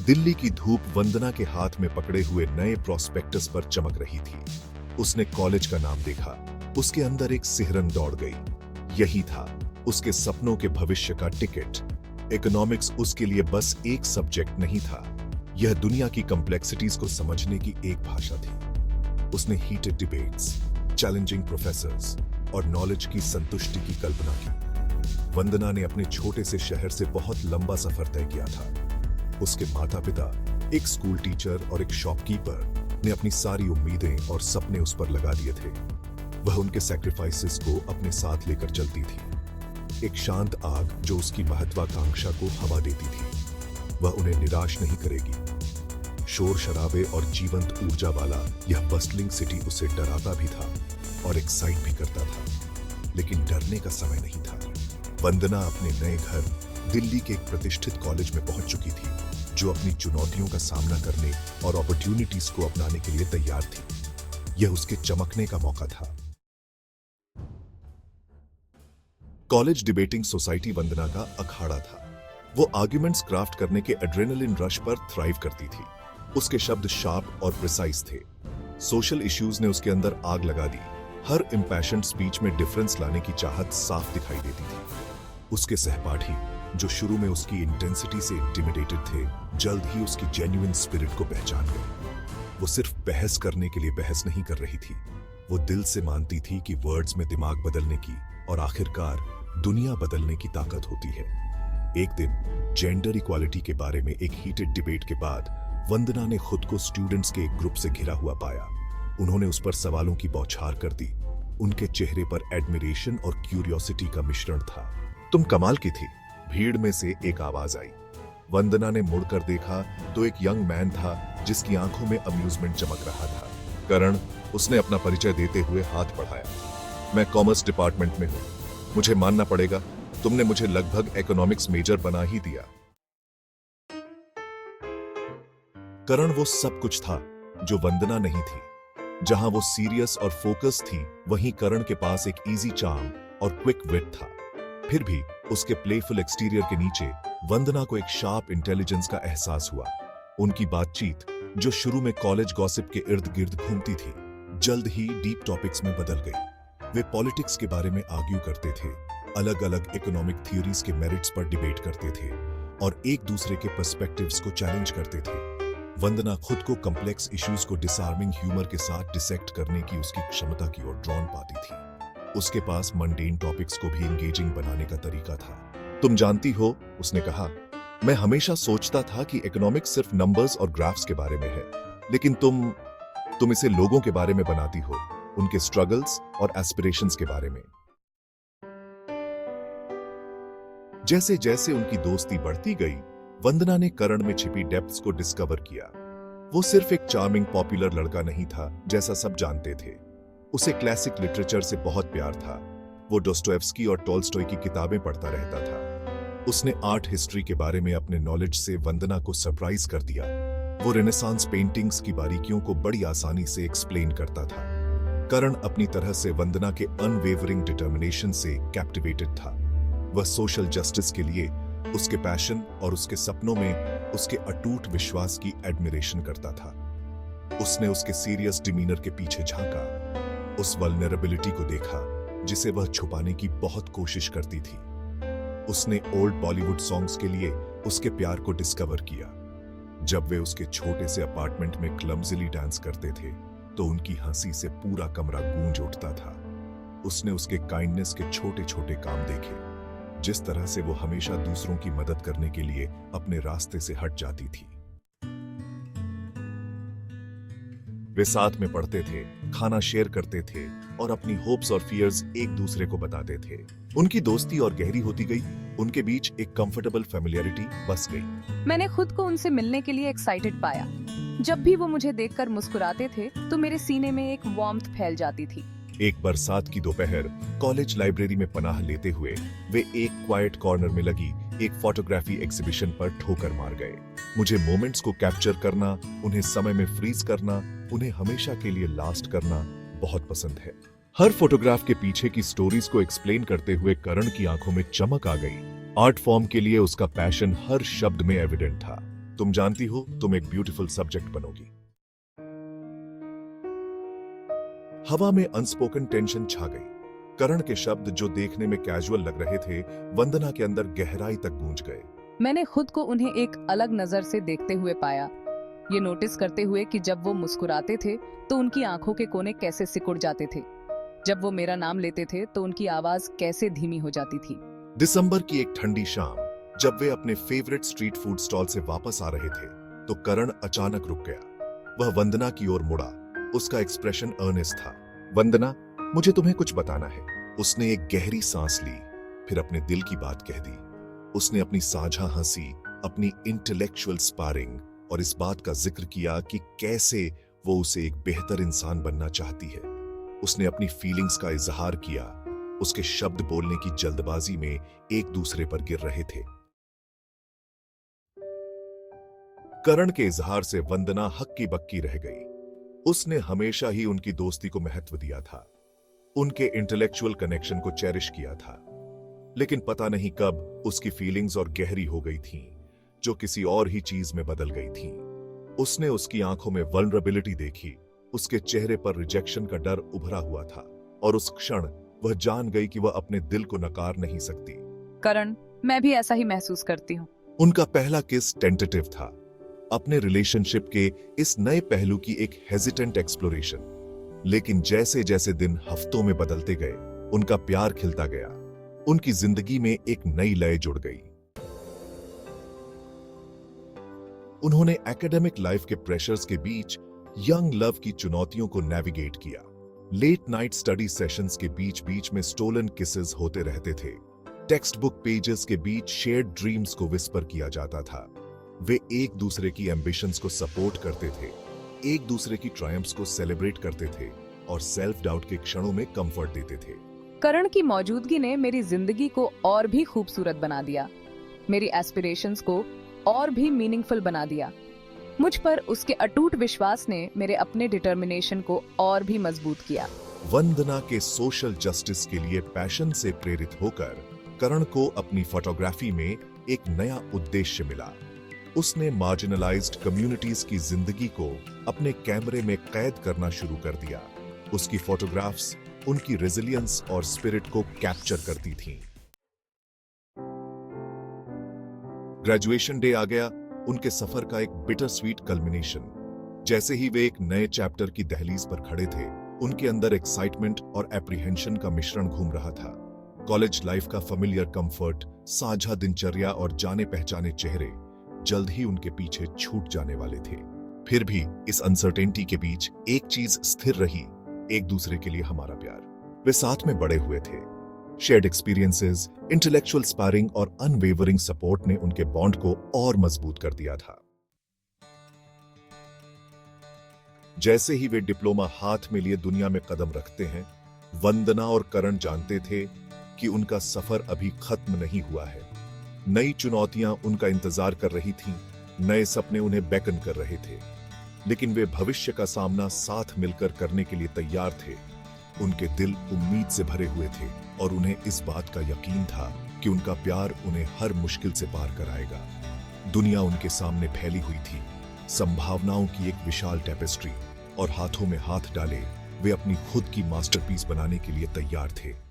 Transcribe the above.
दिल्ली की धूप वंदना के हाथ में पकड़े हुए नए प्रोस्पेक्टस पर चमक रही थी। उसने कॉलेज का नाम देखा। उसके अंदर एक सिहरन दौड़ गई। यही था उसके सपनों के भविष्य का टिकट। इकोनॉमिक्स उसके लिए बस एक सब्जेक्ट नहीं था, यह दुनिया की कॉम्प्लेक्सिटीज को समझने की एक भाषा थी। उसने हीटेड डिबेट्स, चैलेंजिंग प्रोफेसर्स और नॉलेज की संतुष्टि की कल्पना की। वंदना ने अपने छोटे से शहर से बहुत लंबा सफर तय किया था। उसके माता पिता, एक स्कूल टीचर और एक शॉपकीपर ने अपनी सारी उम्मीदें और सपने उस पर लगा दिए थे। वह उनके सैक्रिफाइसेस को अपने साथ लेकर चलती थी, एक शांत आग जो उसकी महत्वाकांक्षा को हवा देती थी। वह उन्हें निराश नहीं करेगी। शोर शराबे और जीवंत ऊर्जा वाला यह बस्टलिंग सिटी उसे डराता भी था और एक्साइट भी करता था, लेकिन डरने का समय नहीं था। वंदना अपने नए घर दिल्ली के एक प्रतिष्ठित कॉलेज में पहुंच चुकी थी, जो अपनी चुनौतियों का सामना करने और अपॉर्चुनिटीज को अपनाने के लिए तैयार थी। यह उसके चमकने का मौका था। कॉलेज डिबेटिंग सोसाइटी वंदना का अखाड़ा था। वो आर्ग्यूमेंट्स क्राफ्ट करने के एड्रेनलिन रश पर थ्राइव करती थी। उसके शब्द शार्प और प्रिसाइज थे। सोशल इश्यूज ने उसके अंदर आग लगा दी। हर इम्पैशन्ड स्पीच में डिफरेंस लाने की चाहत साफ दिखाई देती थी। उसके सहपाठी, जो शुरू में उसकी इंटेंसिटी से इंटिमिडेटेड थे, जल्द ही उसकी जेन्युइन स्पिरिट को पहचान गए। वो सिर्फ बहस करने के लिए बहस नहीं कर रही थी, वो दिल से मानती थी कि वर्ड्स में दिमाग बदलने की और आखिरकार दुनिया बदलने की ताकत होती है। एक दिन जेंडर इक्वालिटी के बारे में एक हीटेड डिबेट के बाद वंदना ने खुद को स्टूडेंट्स के एक ग्रुप से घिरा हुआ पाया। उन्होंने उस पर सवालों की बौछार कर दी। उनके चेहरे पर एडमिरेशन और क्यूरियोसिटी का मिश्रण था। तुम कमाल की थी, भीड़ में से एक आवाज आई। वंदना ने मुड़कर देखा तो एक यंग मैन था जिसकी आंखों में अम्यूजमेंट चमक रहा था। करण, उसने अपना परिचय देते हुए हाथ बढ़ाया। मैं कॉमर्स डिपार्टमेंट में हूं। मुझे मानना पड़ेगा, तुमने मुझे लगभग इकोनॉमिक्स मेजर बना ही दिया। करण वो सब कुछ था जो वंदना नहीं थी। जहां वो सीरियस और फोकस थी, वहीं करण के पास एक इजी चार्म और क्विक विट था। फिर भी उसके प्लेफुल एक्सटीरियर के नीचे वंदना को एक शार्प इंटेलिजेंस का एहसास हुआ। उनकी बातचीत, जो शुरू में कॉलेज गॉसिप के इर्द गिर्द घूमती थी, जल्द ही डीप टॉपिक्स में बदल गई। वे पॉलिटिक्स के बारे में आर्ग्यू करते थे, अलग अलग इकोनॉमिक थ्योरीज के मेरिट्स पर डिबेट करते थे और एक दूसरे के पर्सपेक्टिव्स को चैलेंज करते थे। वंदना खुद को कॉम्प्लेक्स इश्यूज को डिसआर्मिंग ह्यूमर के साथ डिसेक्ट करने की उसकी क्षमता की ओर ड्रॉन पाती थी। उसके पास मंडेन टॉपिक्स को भी एंगेजिंग बनाने का तरीका था। तुम जानती हो, उसने कहा, मैं हमेशा सोचता था कि इकोनॉमिक्स सिर्फ नंबर्स और ग्राफ्स के बारे में है, लेकिन तुम इसे लोगों के बारे में बनाती हो, उनके स्ट्रगल्स और एस्पिरेशंस के बारे में। जैसे जैसे उनकी दोस्ती बढ़ती गई, वंदना ने करण में छिपी डेप्थ्स को डिस्कवर किया। वो सिर्फ एक चार्मिंग पॉपुलर लड़का नहीं था जैसा सब जानते थे। उसे क्लासिक लिटरेचर से बहुत प्यार था। वो डोस्टोएव्स्की और टॉल्स्टॉय की किताबें पढ़ता रहता था। उसने आर्ट हिस्ट्री के बारे में अपने नॉलेज से वंदना को सरप्राइज कर दिया। वो रेनेसांस पेंटिंग्स की बारीकियों को बड़ी आसानी से एक्सप्लेन करता था। करण अपनी तरह से वंदना के अनवेवरिंग डिटर्मिनेशन से कैप्टिवेटेड था। वह सोशल जस्टिस के लिए उसके पैशन और उसके सपनों में उसके अटूट विश्वास की एडमिरेशन करता था। उसने उसके सीरियस डिमीनर के पीछे झांका, उस वल्नरेबिलिटी को देखा जिसे वह छुपाने की बहुत कोशिश करती थी। उसने ओल्ड बॉलीवुड सॉन्ग्स के लिए उसके प्यार को डिस्कवर किया। जब वे उसके छोटे से अपार्टमेंट में क्लमजिली डांस करते थे, तो उनकी हंसी से पूरा कमरा गूंज उठता था। उसने उसके काइंडनेस के छोटे छोटे काम देखे, जिस तरह से वो हमेशा दूसरों की मदद करने के लिए अपने रास्ते से हट जाती थी। वे साथ में पढ़ते थे, खाना शेयर करते थे और अपनी होप्स और फियर्स एक दूसरे को बताते थे। उनकी दोस्ती और गहरी होती गई। उनके बीच एक कंफर्टेबल फैमिलियरिटी बस गई। मैंने खुद को उनसे मिलने के लिए एक्साइटेड पाया। जब भी वो मुझे देखकर मुस्कुराते थे, तो मेरे सीने में एक वार्मथ फैल जाती थी। एक बरसात की दोपहर कॉलेज लाइब्रेरी में पनाह लेते हुए वे एक क्वाइट कॉर्नर में लगी एक फोटोग्राफी एग्जीबिशन पर ठोकर मार गए। मुझे मोमेंट्स को कैप्चर करना, उन्हें समय में फ्रीज करना, उन्हें हमेशा के लिए लास्ट करना बहुत पसंद है। हर फोटोग्राफ के पीछे की स्टोरीज को एक्सप्लेन करते हुए करण की आंखों में चमक आ गई। आर्ट फॉर्म के लिए उसका पैशन हर शब्द में एविडेंट था। तुम जानती हो तुम एक ब्यूटीफुल सब्जेक्ट बनोगी। हवा में अनस्पोकन टेंशन छा गई। करण के शब्द जो देखने में कैजुअल लग रहे थे, वंदना के अंदर गहराई तक गूंज गए। मैंने खुद को उन्हें एक अलग नजर से देखते हुए पाया, ये नोटिस करते हुए कि जब वो मुस्कुराते थे तो उनकी आंखों के कोने कैसे सिकुड़ जाते थे, जब वो मेरा नाम लेते थे तो उनकी आवाज कैसे धीमी हो जाती थी। दिसंबर की एक ठंडी शाम, जब वे अपने फेवरेट स्ट्रीट फूड स्टॉल से वापस आ रहे थे, तो करण अचानक रुक गया। वह वंदना की ओर मुड़ा। उसका एक्सप्रेशन अर्नेस्ट था। वंदना, मुझे तुम्हें कुछ बताना है। उसने एक गहरी सांस ली, फिर अपने दिल की बात कह दी। उसने अपनी साझा हंसी, अपनी इंटेलेक्चुअल स्पारिंग और इस बात का जिक्र किया कि कैसे वो उसे एक बेहतर इंसान बनना चाहती है। उसने अपनी फीलिंग्स का इजहार किया। उसके शब्द बोलने की जल्दबाजी में एक दूसरे पर गिर रहे थे। करण के इजहार से वंदना हक्की बक्की रह गई। उसने हमेशा ही उनकी दोस्ती को महत्व दिया था, उनके इंटेलेक्चुअल कनेक्शन को चेरिश किया था। लेकिन पता नहीं कब उसकी फीलिंग्स और गहरी हो गई थीं, जो किसी और ही चीज में बदल गई थीं। उसने उसकी आंखों में वल्नरेबिलिटी देखी, उसके चेहरे पर रिजेक्शन का डर उभरा हुआ था, और उस क्षण वह जान गई कि वह अपने दिल को नकार नहीं सकती। करण, मैं भी ऐसा ही महसूस करती हूँ। उनका पहला किस टेंटेटिव था, अपने रिलेशनशिप के इस नए पहलू की एक हेजिटेंट एक्सप्लोरेशन। लेकिन जैसे जैसे दिन हफ्तों में बदलते गए, उनका प्यार खिलता गया। उनकी जिंदगी में एक नई लय जुड़ गई। उन्होंने एकेडमिक लाइफ के प्रेशर्स के बीच यंग लव की चुनौतियों को नेविगेट किया। लेट नाइट स्टडी सेशंस के बीच बीच में स्टोलन किसेस होते रहते थे। टेक्स्ट बुक पेजेस के बीच शेयर्ड ड्रीम्स को विस्पर किया जाता था। वे एक दूसरे की एम्बिशंस को सपोर्ट करते थे, एक दूसरे की ट्रायम्फ्स को सेलिब्रेट करते थे और सेल्फ डाउट के क्षणों में कंफर्ट देते थे। करण की मौजूदगी ने मेरी जिंदगी को और भी खूबसूरत बना दिया, मेरी एस्पिरेशंस को और भी मीनिंगफुल बना दिया। मुझ पर उसके अटूट विश्वास ने मेरे अपने डिटर्मिनेशन को और भी मजबूत किया। वंदना के सोशल जस्टिस के लिए पैशन से प्रेरित होकर करण को अपनी फोटोग्राफी में एक नया उद्देश्य मिला। उसने मार्जिनलाइज्ड कम्युनिटीज की जिंदगी को अपने कैमरे में कैद करना शुरू कर दिया। उसकी फोटोग्राफ्स उनकी रेजिलियंस और स्पिरिट को कैप्चर करती थीं। ग्रेजुएशन डे आ गया, उनके सफर का एक बिटर स्वीट कल्मिनेशन। जैसे ही वे एक नए चैप्टर की दहलीज पर खड़े थे, उनके अंदर एक्साइटमेंट और एप्रीहेंशन का मिश्रण घूम रहा था। कॉलेज लाइफ का फेमिलियर कंफर्ट, साझा दिनचर्या और जाने पहचाने चेहरे जल्द ही उनके पीछे छूट जाने वाले थे। फिर भी इस अनसर्टेनिटी के बीच एक चीज स्थिर रही, एक दूसरे के लिए हमारा प्यार। वे साथ में बड़े हुए थे। शेयर्ड एक्सपीरियंसेस, इंटेलेक्चुअल स्पारिंग और अनवेवरिंग सपोर्ट ने उनके बॉन्ड को और मजबूत कर दिया था। जैसे ही वे डिप्लोमा हाथ में लिए दुनिया में कदम रखते हैं, वंदना और करण जानते थे कि उनका सफर अभी खत्म नहीं हुआ है। नई चुनौतियां उनका इंतजार कर रही थीं, नए सपने उन्हें बेकन कर रहे थे। लेकिन वे भविष्य का सामना साथ मिलकर करने के लिए तैयार थे। उनके दिल उम्मीद से भरे हुए थे और उन्हें इस बात का यकीन था कि उनका प्यार उन्हें हर मुश्किल से पार कराएगा। दुनिया उनके सामने फैली हुई थी, संभावनाओं की एक विशाल टेपेस्ट्री, और हाथों में हाथ डाले वे अपनी खुद की मास्टरपीस बनाने के लिए तैयार थे।